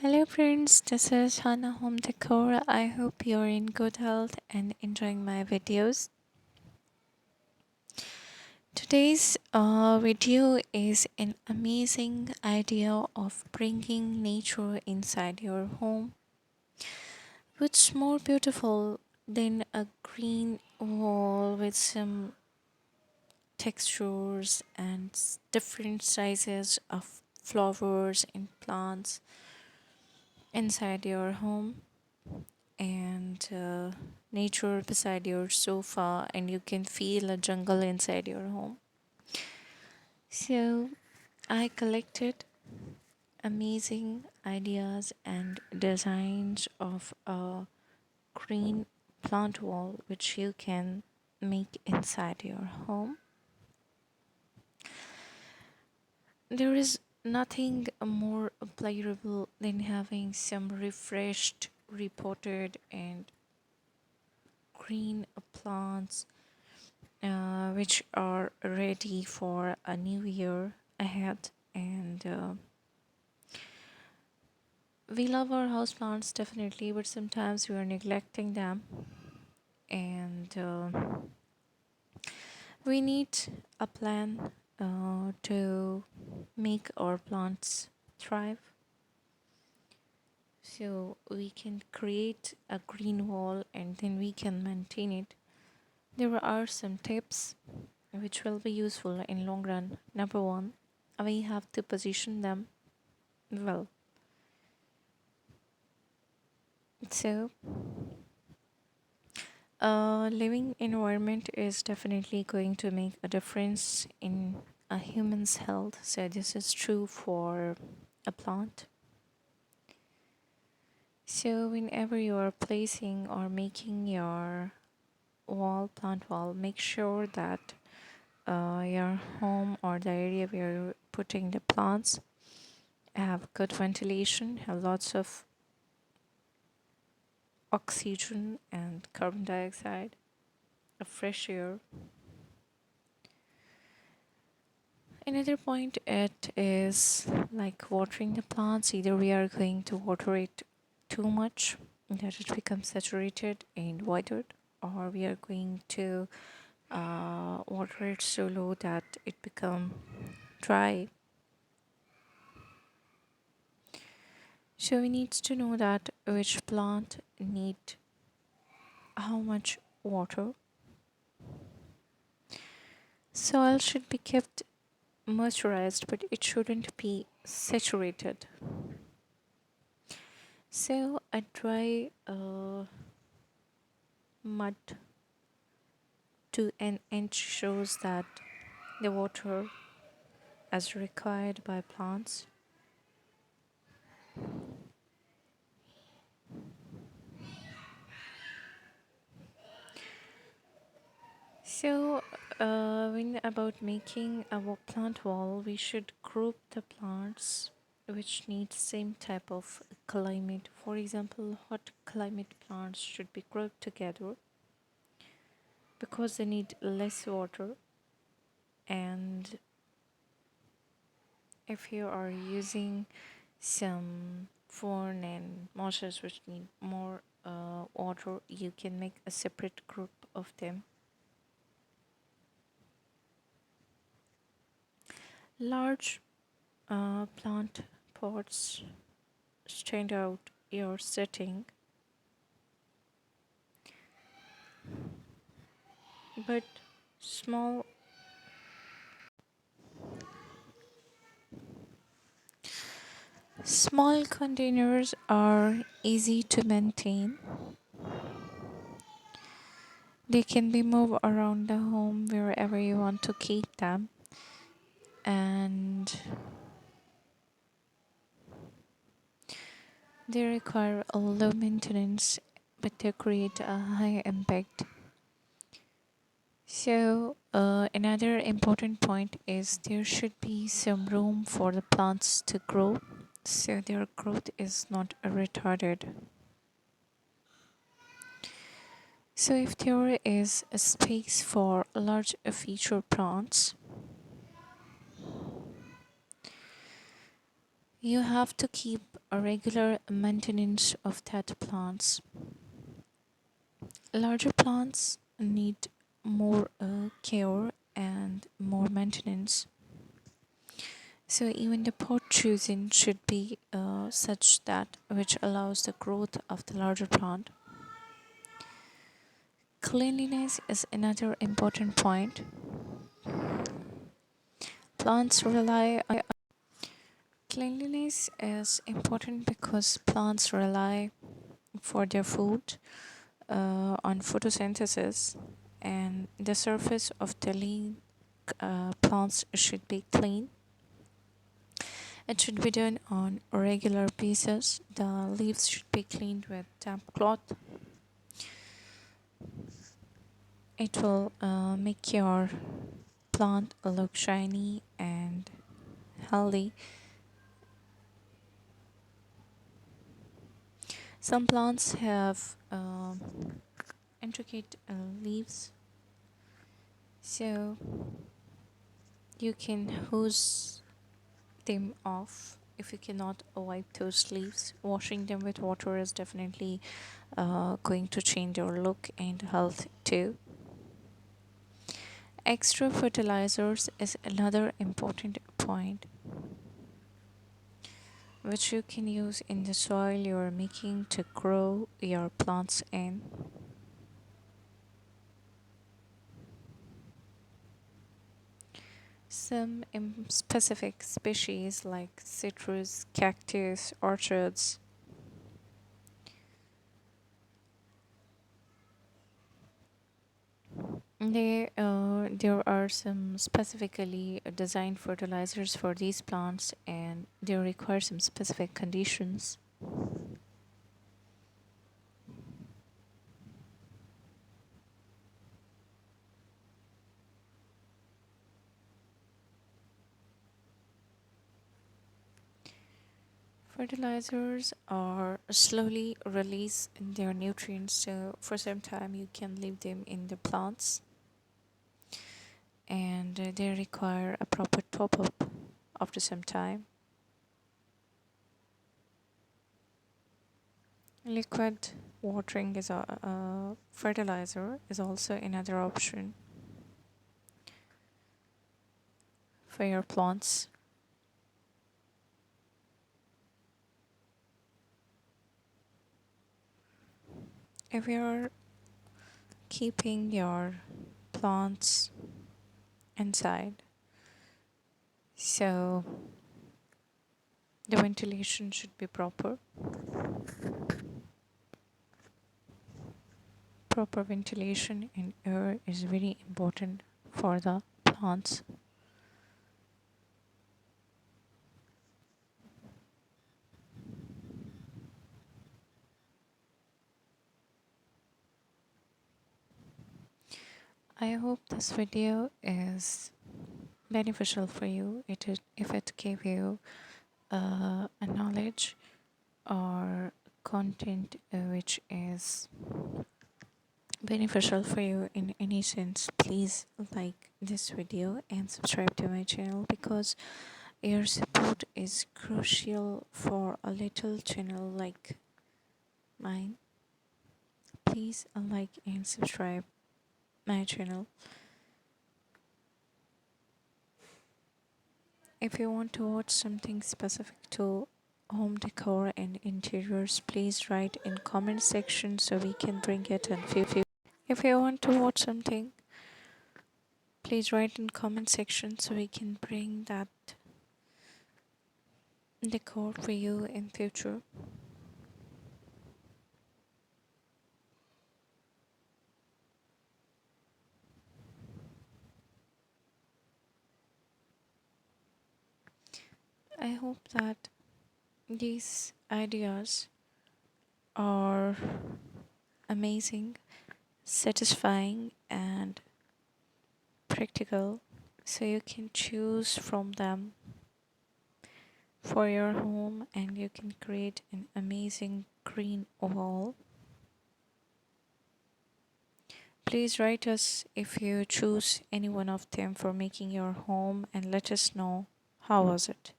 Hello friends, this is Hana Home Decor. I hope you're in good health and enjoying my videos. Today's video is an amazing idea of bringing nature inside your home. What's more beautiful than a green wall with some textures and different sizes of flowers and plants inside your home? And nature beside your sofa, and you can feel a jungle inside your home. So, I collected amazing ideas and designs of a green plant wall which you can make inside your home. There is nothing more pleasurable than having some refreshed, repotted, and green plants which are ready for a new year ahead. And we love our houseplants definitely, but sometimes we are neglecting them, and we need a plan to make our plants thrive. So we can create a green wall and then we can maintain it. There are some tips which will be useful in long run. Number one, we have to position them well. So, living environment is definitely going to make a difference in a human's health. So this is true for a plant. So whenever you are placing or making your plant wall, make sure that your home or the area where you're putting the plants have good ventilation, have lots of oxygen and carbon dioxide, a fresh air. Another point it is like watering the plants. Either we are going to water it too much that it becomes saturated and withered, or we are going to water it so low that it become dry. So we need to know that which plant need how much water. Soil should be kept moisturized, but it shouldn't be saturated. So a dry mud to an inch shows that the water as required by plants. So when about making a plant wall, we should group the plants which need same type of climate. For example, hot climate plants should be grouped together because they need less water. And if you are using some fern and mosses which need more water, you can make a separate group of them. Large plant pots stand out your setting, but small small containers are easy to maintain. They can be moved around the home wherever you want to keep them, and they require a low maintenance, but they create a high impact. So, another important point is there should be some room for the plants to grow, so their growth is not retarded. So, if there is a space for large feature plants, you have to keep a regular maintenance of that plants. Larger plants need more care and more maintenance. So even the pot choosing should be such that which allows the growth of the larger plant. Cleanliness is another important point. Plants rely Cleanliness is important because plants rely for their food on photosynthesis, and the surface of the lean plants should be clean. It should be done on a regular basis. The leaves should be cleaned with damp cloth. It will make your plant look shiny and healthy. Some plants have intricate leaves, so you can hose them off if you cannot wipe those leaves. Washing them with water is definitely going to change your look and health too. Extra fertilizers is another important point which you can use in the soil you are making to grow your plants in. Some specific species like citrus, cactus, orchids, there are some specifically designed fertilizers for these plants, and they require some specific conditions. Fertilizers are slowly release their nutrients, so for some time you can leave them in the plants, and they require a proper top up after some time. Liquid watering is a fertilizer is also another option for your plants. If you're keeping your plants inside, so the ventilation should be proper. Proper ventilation and air is very important for the plants. I hope this video is beneficial for you. If it gave you a knowledge or content which is beneficial for you in any sense, please like this video and subscribe to my channel, because your support is crucial for a little channel like mine. Please like and subscribe my channel. If you want to watch something specific to home decor and interiors, please write in comment section so we can bring it in future. If you want to watch something, please write in comment section so we can bring that decor for you in future. I hope that these ideas are amazing, satisfying, and practical, so you can choose from them for your home and you can create an amazing green wall. Please write us if you choose any one of them for making your home and let us know how was it.